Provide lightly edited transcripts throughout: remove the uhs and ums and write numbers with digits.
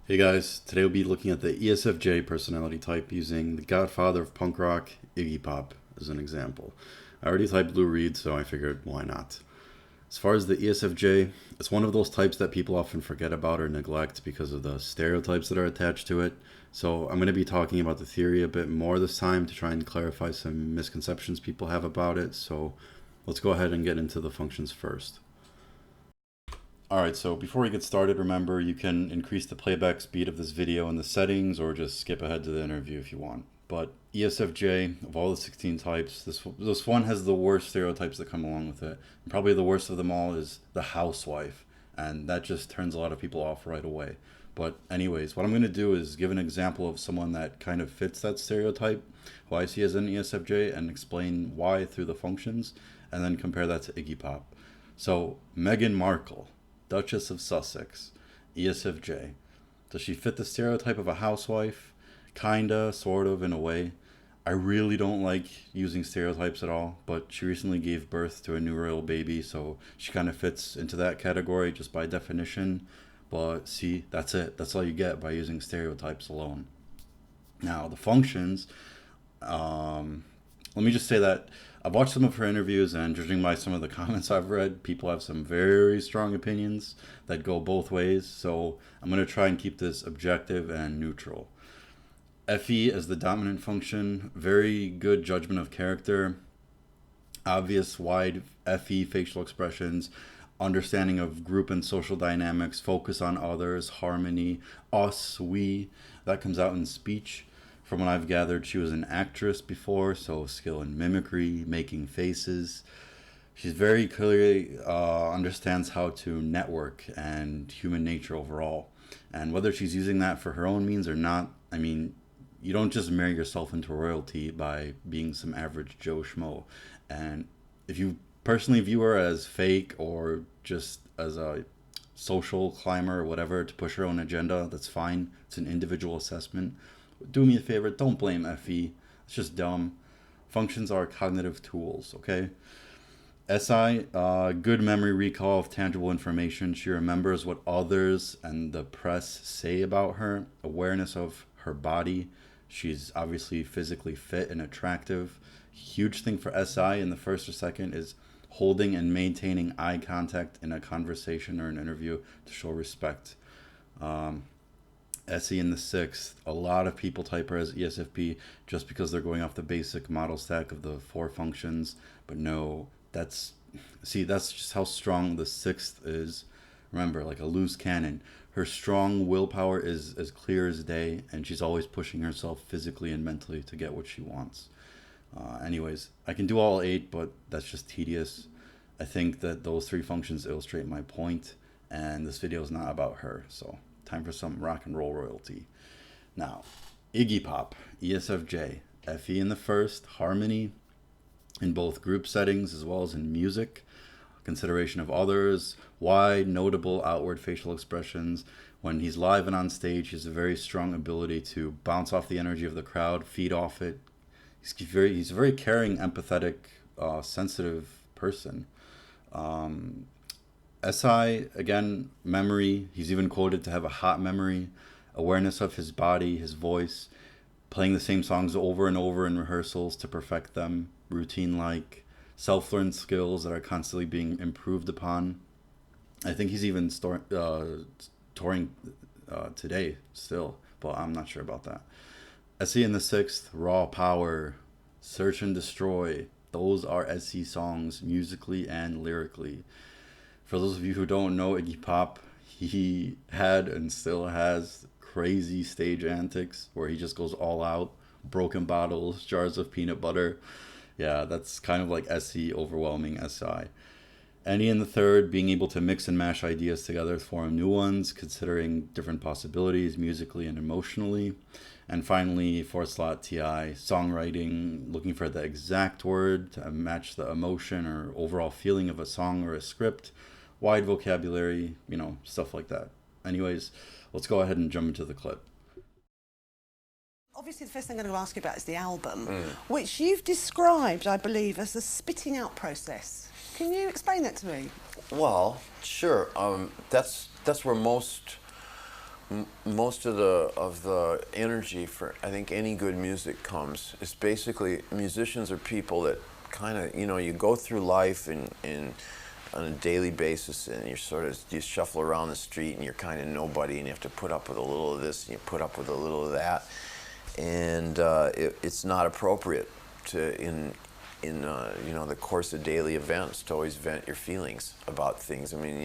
Hey guys, today we'll be looking at the ESFJ personality type using the Godfather of Punk Rock, Iggy Pop, as an example. I already typed Lou Reed, so I figured why not. As far as the ESFJ, it's one of those types that people often forget about or neglect because of the stereotypes that are attached to it. So I'm going to be talking about the theory a bit more this time to try and clarify some misconceptions people have about it. So let's go ahead and get into the functions first. Alright, so before we get started, remember you can increase the playback speed of this video in the settings or just skip ahead to the interview if you want. But ESFJ, of all the 16 types, this one has the worst stereotypes that come along with it. And probably the worst of them all is the housewife, and that just turns a lot of people off right away. But anyways, what I'm going to do is give an example of someone that kind of fits that stereotype, who I see as an ESFJ, and explain why through the functions, and then compare that to Iggy Pop. So, Meghan Markle, Duchess of Sussex, ESFJ. Does she fit the stereotype of a housewife? Kinda, sort of, in a way. I really don't like using stereotypes at all, but she recently gave birth to a new royal baby, so she kind of fits into that category just by definition. But see, that's it. That's all you get by using stereotypes alone. Now, the functions, let me just say that I've watched some of her interviews, and judging by some of the comments I've read, people have some very strong opinions that go both ways. So I'm going to try and keep this objective and neutral. FE as the dominant function, very good judgment of character, obvious wide FE facial expressions, understanding of group and social dynamics, focus on others, harmony, us, we, that comes out in speech. From what I've gathered, she was an actress before, so skill in mimicry, making faces. She's very clearly understands how to network and human nature overall. And whether she's using that for her own means or not, I mean, you don't just marry yourself into royalty by being some average Joe Schmo. And if you personally view her as fake or just as a social climber or whatever to push her own agenda, that's fine. It's an individual assessment. Do me a favor, don't blame FE. It's just dumb. Functions are cognitive tools, okay? SI, good memory recall of tangible information. She remembers what others and the press say about her. Awareness of her body. She's obviously physically fit and attractive. Huge thing for SI in the first or second is holding and maintaining eye contact in a conversation or an interview to show respect. SE in the sixth, a lot of people type her as ESFP just because they're going off the basic model stack of the four functions. But no, that's just how strong the sixth is. Remember, like a loose cannon. Her strong willpower is as clear as day, and she's always pushing herself physically and mentally to get what she wants. Anyways, I can do all 8, but that's just tedious. I think that those 3 functions illustrate my point, and this video is not about her, so time for some rock and roll royalty. Now, Iggy Pop, ESFJ, FE in the first, harmony in both group settings as well as in music, consideration of others, wide, notable outward facial expressions. When he's live and on stage, he has a very strong ability to bounce off the energy of the crowd, feed off it. He's a very caring, empathetic, sensitive person. SI, again, memory. He's even quoted to have a hot memory, awareness of his body, his voice, playing the same songs over and over in rehearsals to perfect them, routine-like, self-learned skills that are constantly being improved upon. I think he's even touring today still, but I'm not sure about that. SE in the sixth, raw power, search and destroy. Those are SE songs musically and lyrically. For those of you who don't know Iggy Pop, he had and still has crazy stage antics where he just goes all out. Broken bottles, jars of peanut butter. Yeah, that's kind of like SE overwhelming SI. NE in the third, being able to mix and mash ideas together to form new ones, considering different possibilities musically and emotionally. And finally, fourth slot TI, songwriting, looking for the exact word to match the emotion or overall feeling of a song or a script. Wide vocabulary, stuff like that. Anyways, let's go ahead and jump into the clip. Obviously, the first thing I'm going to ask you about is the album, which you've described, I believe, as a spitting out process. Can you explain that to me? Well, sure. That's where most Most of the energy for, I think, any good music comes, is basically, musicians are people that kind of, you go through life and on a daily basis, and you shuffle around the street, and you're kind of nobody, and you have to put up with a little of this, and you put up with a little of that, and it's not appropriate to, in the course of daily events, to always vent your feelings about things. I mean,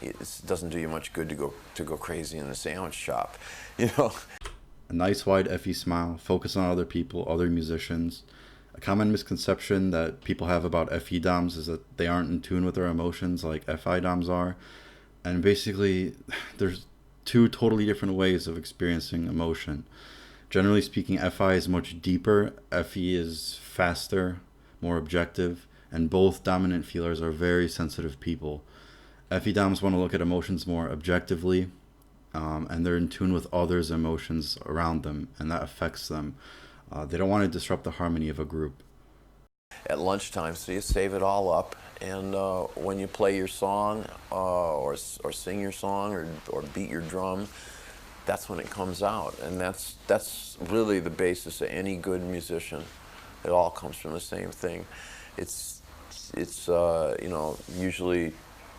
it doesn't do you much good to go crazy in the sandwich shop, A nice wide FE smile, focus on other people, other musicians. A common misconception that people have about FE DOMs is that they aren't in tune with their emotions like FI DOMs are. And basically, there's two totally different ways of experiencing emotion. Generally speaking, FI is much deeper, FE is faster, more objective, and both dominant feelers are very sensitive people. FE DOMs want to look at emotions more objectively, and they're in tune with others' emotions around them, and that affects them. They don't want to disrupt the harmony of a group. At lunchtime, so you save it all up, and when you play your song, or sing your song, or beat your drum, that's when it comes out, and that's really the basis of any good musician. It all comes from the same thing. It's usually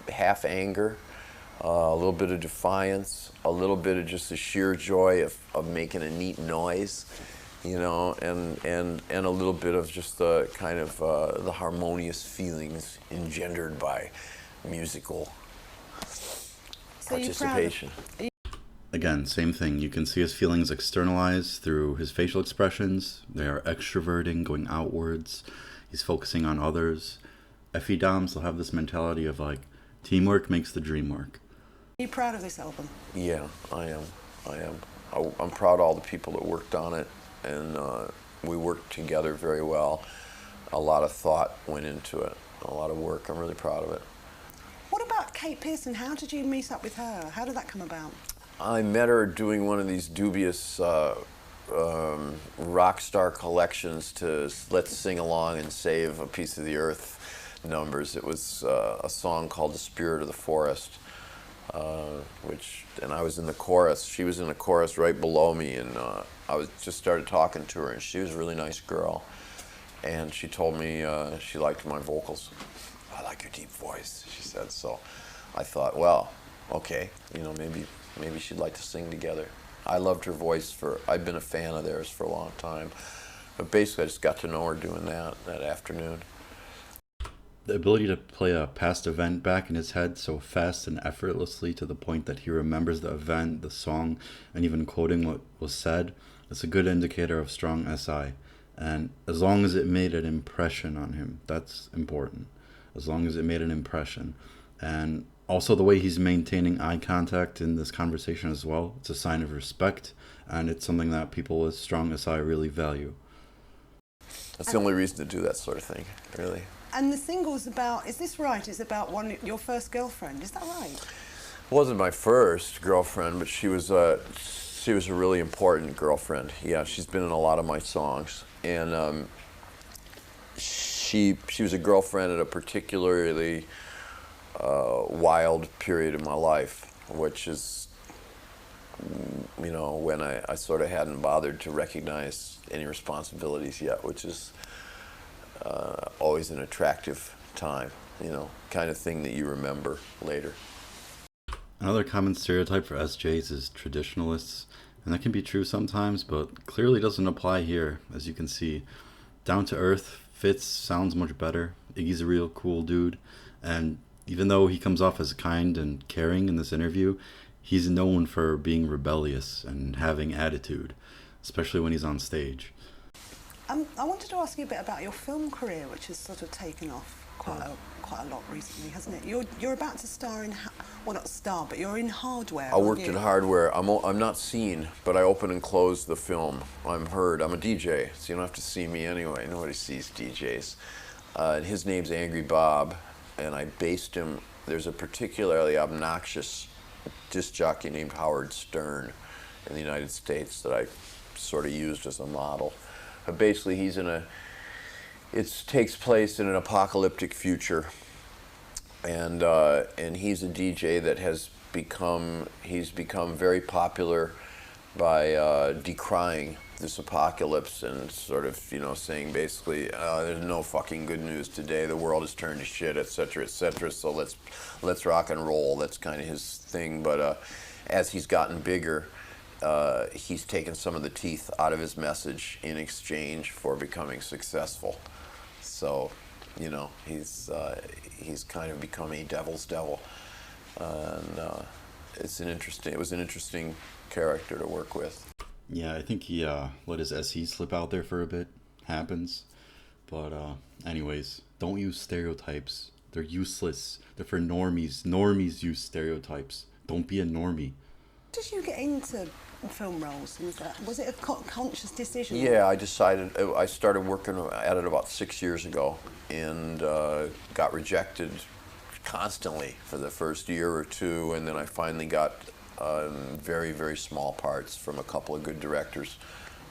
half anger, a little bit of defiance, a little bit of just the sheer joy of making a neat noise, and a little bit of just the kind of the harmonious feelings engendered by musical participation. Again, same thing. You can see his feelings externalized through his facial expressions. They are extroverting, going outwards. He's focusing on others. FE DOMs will have this mentality of like, teamwork makes the dream work. Are you proud of this album? Yeah, I am. I'm proud of all the people that worked on it, and we worked together very well. A lot of thought went into it, a lot of work. I'm really proud of it. What about Kate Pearson? How did you meet up with her? How did that come about? I met her doing one of these dubious rock star collections to Let's Sing Along and Save a Piece of the Earth numbers. It was a song called The Spirit of the Forest, and I was in the chorus. She was in the chorus right below me, and I just started talking to her, and she was a really nice girl, and she told me she liked my vocals. I like your deep voice, she said. So I thought, well, okay, maybe she'd like to sing together. I loved her voice. I've been a fan of theirs for a long time, but basically I just got to know her doing that afternoon. The ability to play a past event back in his head so fast and effortlessly to the point that he remembers the event, the song, and even quoting what was said, it's a good indicator of strong SI. And as long as it made an impression on him, that's important. As long as it made an impression. And also the way he's maintaining eye contact in this conversation as well, it's a sign of respect, and it's something that people with strong SI really value. That's the only reason to do that sort of thing, really. And the single's about, is this right? It's about your first girlfriend, is that right? It wasn't my first girlfriend, but she was a really important girlfriend. Yeah, she's been in a lot of my songs, and she was a girlfriend at a particularly wild period in my life, which is, when I sort of hadn't bothered to recognize any responsibilities yet, which is always an attractive time, kind of thing that you remember later. Another common stereotype for SJs is traditionalists, and that can be true sometimes, but clearly doesn't apply here, as you can see. Down to earth, fits, sounds much better. Iggy's a real cool dude, and even though he comes off as kind and caring in this interview, he's known for being rebellious and having attitude, especially when he's on stage. I wanted to ask you a bit about your film career, which has sort of taken off quite a lot recently, hasn't it? You're about to star in, well, not star, but you're in Hardware. I worked in Hardware. I'm not seen, but I open and close the film. I'm heard. I'm a DJ, so you don't have to see me anyway. Nobody sees DJs. And his name's Angry Bob, and I based him. There's a particularly obnoxious disc jockey named Howard Stern in the United States that I sort of used as a model. But basically, it takes place in an apocalyptic future, and he's a DJ that he's become very popular by decrying this apocalypse and sort of, saying basically, there's no fucking good news today. The world has turned to shit, etc., etc. So let's rock and roll. That's kind of his thing. But as he's gotten bigger, he's taken some of the teeth out of his message in exchange for becoming successful. So, he's kind of become a devil's devil, and it was an interesting character to work with. Yeah, I think he let his SE slip out there for a bit. Happens. But anyways, don't use stereotypes. They're useless. They're for normies. Normies use stereotypes. Don't be a normie. Did you get into film roles? Was it a conscious decision? Yeah, I started working at it about 6 years ago, and got rejected constantly for the first year or two, and then I finally got very, very small parts from a couple of good directors.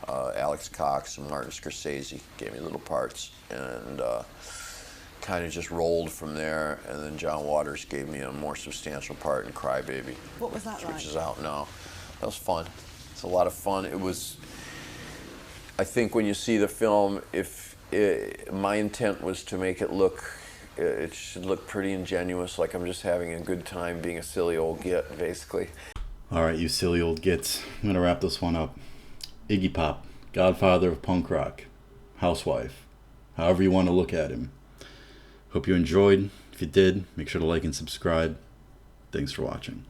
Alex Cox and Martin Scorsese gave me little parts, and kind of just rolled from there. And then John Waters gave me a more substantial part in Cry Baby. What was that like? Which is out now. That was fun. It's a lot of fun. I think when you see the film, my intent was to make it should look pretty ingenuous, like I'm just having a good time being a silly old git, basically. All right, you silly old gits. I'm going to wrap this one up. Iggy Pop, Godfather of Punk Rock, Housewife, however you want to look at him. Hope you enjoyed. If you did, make sure to like and subscribe. Thanks for watching.